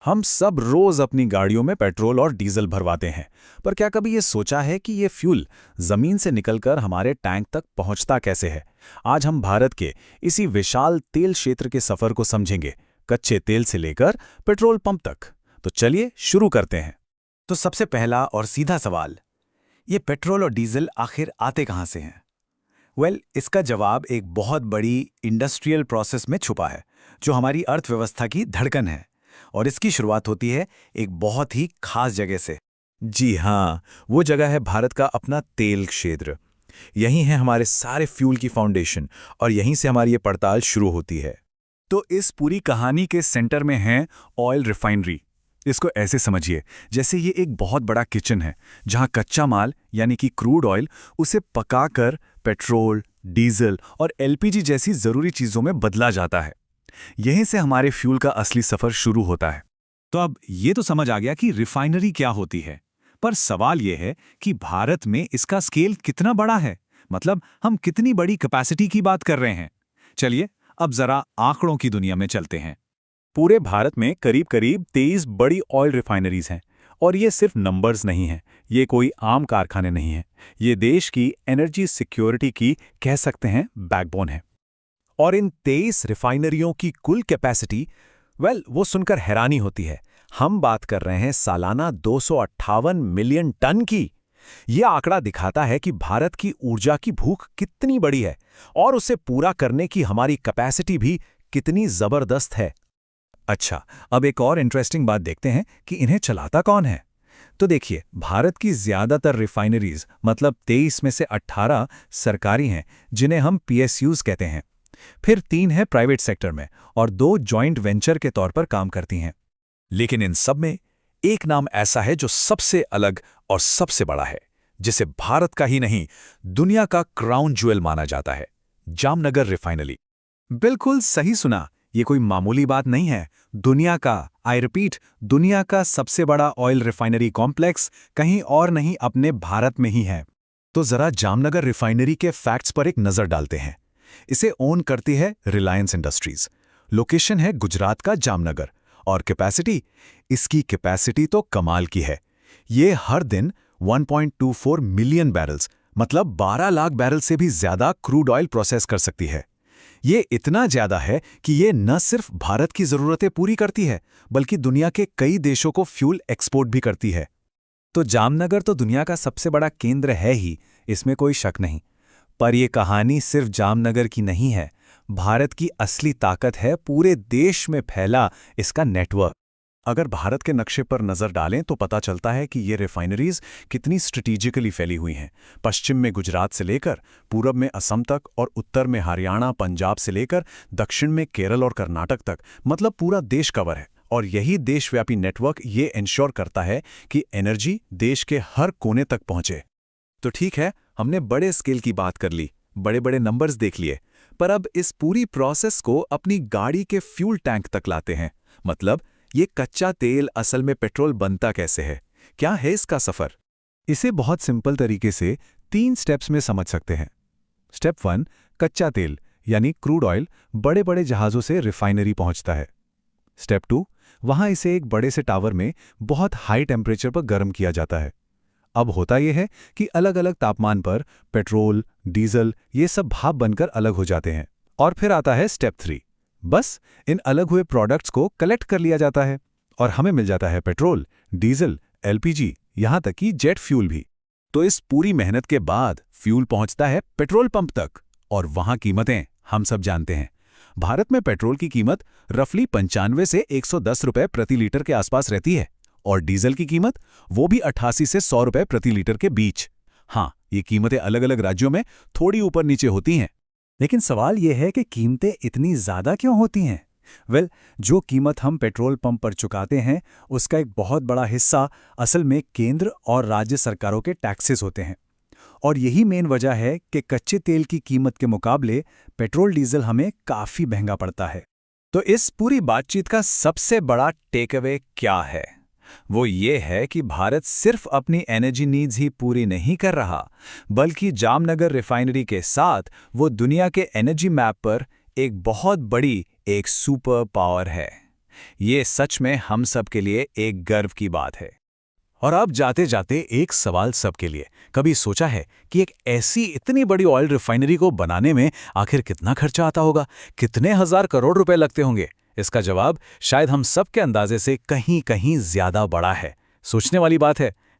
हम सब रोज अपनी गाड़ियों में पेट्रोल और डीजल भरवाते हैं, पर क्या कभी ये सोचा है कि ये फ्यूल जमीन से निकलकर हमारे टैंक तक पहुंचता कैसे है? आज हम भारत के इसी विशाल तेल क्षेत्र के सफर को समझेंगे, कच्चे तेल से लेकर पेट्रोल पंप तक। तो चलिए शुरू करते हैं। तो सबसे पहला और सीधा सवाल, ये पेट्रोल और डीजल आखिर आते कहाँ से हैं? इसका जवाब एक बहुत बड़ी इंडस्ट्रियल प्रोसेस में छुपा है, जो हमारी अर्थव्यवस्था की धड़कन है। और इसकी शुरुआत होती है एक बहुत ही खास जगह से। जी हाँ, वो जगह है भारत का अपना तेल क्षेत्र। यहीं है हमारे सारे फ्यूल की फाउंडेशन, और यहीं से हमारी ये पड़ताल शुरू होती है। तो इस पूरी कहानी के सेंटर में है ऑयल रिफाइनरी। इसको ऐसे समझिए जैसे ये एक बहुत बड़ा किचन है, जहां कच्चा माल यानी कि क्रूड ऑयल उसे पकाकर पेट्रोल, डीजल और एलपीजी जैसी जरूरी चीजों में बदला जाता है। यहीं से हमारे फ्यूल का असली सफर शुरू होता है। तो अब ये तो समझ आ गया कि रिफाइनरी क्या होती है, पर सवाल ये है कि भारत में इसका स्केल कितना बड़ा है। मतलब हम कितनी बड़ी कैपेसिटी की बात कर रहे हैं। चलिए अब जरा आंकड़ों की दुनिया में चलते हैं। पूरे भारत में करीब करीब 23 बड़ी ऑयल रिफाइनरीज हैं, और ये सिर्फ नंबर्स नहीं हैं, ये कोई आम कारखाने नहीं हैं। ये देश की एनर्जी सिक्योरिटी की कह सकते हैं बैकबोन है। और इन 23 रिफाइनरियों की कुल कैपेसिटी, वो सुनकर हैरानी होती है। हम बात कर रहे हैं सालाना 258 मिलियन टन की। यह आंकड़ा दिखाता है कि भारत की ऊर्जा की भूख कितनी बड़ी है, और उसे पूरा करने की हमारी कैपेसिटी भी कितनी जबरदस्त है। अच्छा, अब एक और इंटरेस्टिंग बात देखते हैं कि इन्हें चलाता कौन है। तो देखिए, भारत की ज्यादातर रिफाइनरीज मतलब 23 में से 18 सरकारी हैं, जिन्हें हम पीएसयूज कहते हैं। फिर 3 है प्राइवेट सेक्टर में, और 2 जॉइंट वेंचर के तौर पर काम करती हैं। लेकिन इन सब में एक नाम ऐसा है जो सबसे अलग और सबसे बड़ा है, जिसे भारत का ही नहीं दुनिया का क्राउन ज्वेल माना जाता है, जामनगर रिफाइनरी। बिल्कुल सही सुना, ये कोई मामूली बात नहीं है। दुनिया का, आई रिपीट, दुनिया का सबसे बड़ा ऑयल रिफाइनरी कॉम्प्लेक्स कहीं और नहीं, अपने भारत में ही है। तो जरा जामनगर रिफाइनरी के फैक्ट्स पर एक नजर डालते हैं। इसे ओन करती है रिलायंस इंडस्ट्रीज। लोकेशन है गुजरात का जामनगर, और इसकी कैपेसिटी तो कमाल की है। ये हर दिन 1.24 मिलियन बैरल्स, मतलब 12 लाख बैरल से भी ज्यादा क्रूड ऑयल प्रोसेस कर सकती है। ये इतना ज्यादा है कि ये न सिर्फ भारत की जरूरतें पूरी करती है, बल्कि दुनिया के कई देशों को फ्यूल एक्सपोर्ट भी करती है। तो जामनगर तो दुनिया का सबसे बड़ा केंद्र है ही, इसमें कोई शक नहीं। पर यह कहानी सिर्फ जामनगर की नहीं है। भारत की असली ताकत है पूरे देश में फैला इसका नेटवर्क। अगर भारत के नक्शे पर नजर डालें तो पता चलता है कि ये रिफाइनरीज कितनी स्ट्रेटेजिकली फैली हुई हैं। पश्चिम में गुजरात से लेकर पूरब में असम तक, और उत्तर में हरियाणा, पंजाब से लेकर दक्षिण में केरल और कर्नाटक तक, मतलब पूरा देश कवर है। और यही देशव्यापी नेटवर्क ये इंश्योर करता है कि एनर्जी देश के हर कोने तक पहुंचे। तो ठीक है, हमने बड़े स्केल की बात कर ली, बड़े बड़े नंबर्स देख लिए, पर अब इस पूरी प्रोसेस को अपनी गाड़ी के फ्यूल टैंक तक लाते हैं। मतलब ये कच्चा तेल असल में पेट्रोल बनता कैसे है? क्या है इसका सफर? इसे बहुत सिंपल तरीके से 3 स्टेप्स में समझ सकते हैं। स्टेप 1, कच्चा तेल यानी क्रूड ऑयल बड़े बड़े जहाज़ों से रिफाइनरी पहुंचता है। स्टेप 2, वहां इसे एक बड़े से टावर में बहुत हाई टेम्परेचर पर गर्म किया जाता है। अब होता यह है कि अलग अलग तापमान पर पेट्रोल, डीजल ये सब भाप बनकर अलग हो जाते हैं। और फिर आता है स्टेप 3। बस इन अलग हुए प्रोडक्ट्स को कलेक्ट कर लिया जाता है, और हमें मिल जाता है पेट्रोल, डीजल, एलपीजी, यहां तक कि जेट फ्यूल भी। तो इस पूरी मेहनत के बाद फ्यूल पहुंचता है पेट्रोल पंप तक, और वहां कीमतें हम सब जानते हैं। भारत में पेट्रोल की कीमत रफली 95 से 110 रुपए प्रति लीटर के आसपास रहती है, और डीजल की कीमत वो भी 88 से 100 रुपए प्रति लीटर के बीच। हाँ, ये कीमतें अलग अलग राज्यों में थोड़ी ऊपर नीचे होती हैं। लेकिन सवाल यह है कि कीमतें इतनी ज्यादा क्यों होती हैं? जो कीमत हम पेट्रोल पंप पर चुकाते हैं, उसका एक बहुत बड़ा हिस्सा असल में केंद्र और राज्य सरकारों के टैक्सेस होते हैं। और यही मेन वजह है कि कच्चे तेल की कीमत के मुकाबले पेट्रोल डीजल हमें काफी महंगा पड़ता है। तो इस पूरी बातचीत का सबसे बड़ा टेक अवे क्या है? वो ये है कि भारत सिर्फ अपनी एनर्जी नीड्स ही पूरी नहीं कर रहा, बल्कि जामनगर रिफाइनरी के साथ वो दुनिया के एनर्जी मैप पर एक बहुत बड़ी एक सुपर पावर है। ये सच में हम सब के लिए एक गर्व की बात है। और अब जाते जाते एक सवाल सबके लिए, कभी सोचा है कि एक ऐसी इतनी बड़ी ऑयल रिफाइनरी को बनाने में आखिर कितना खर्चा आता होगा, कितने हजार करोड़ रुपए लगते होंगे? इसका जवाब शायद हम सबके अंदाजे से कहीं कहीं ज्यादा बड़ा है। सोचने वाली बात है।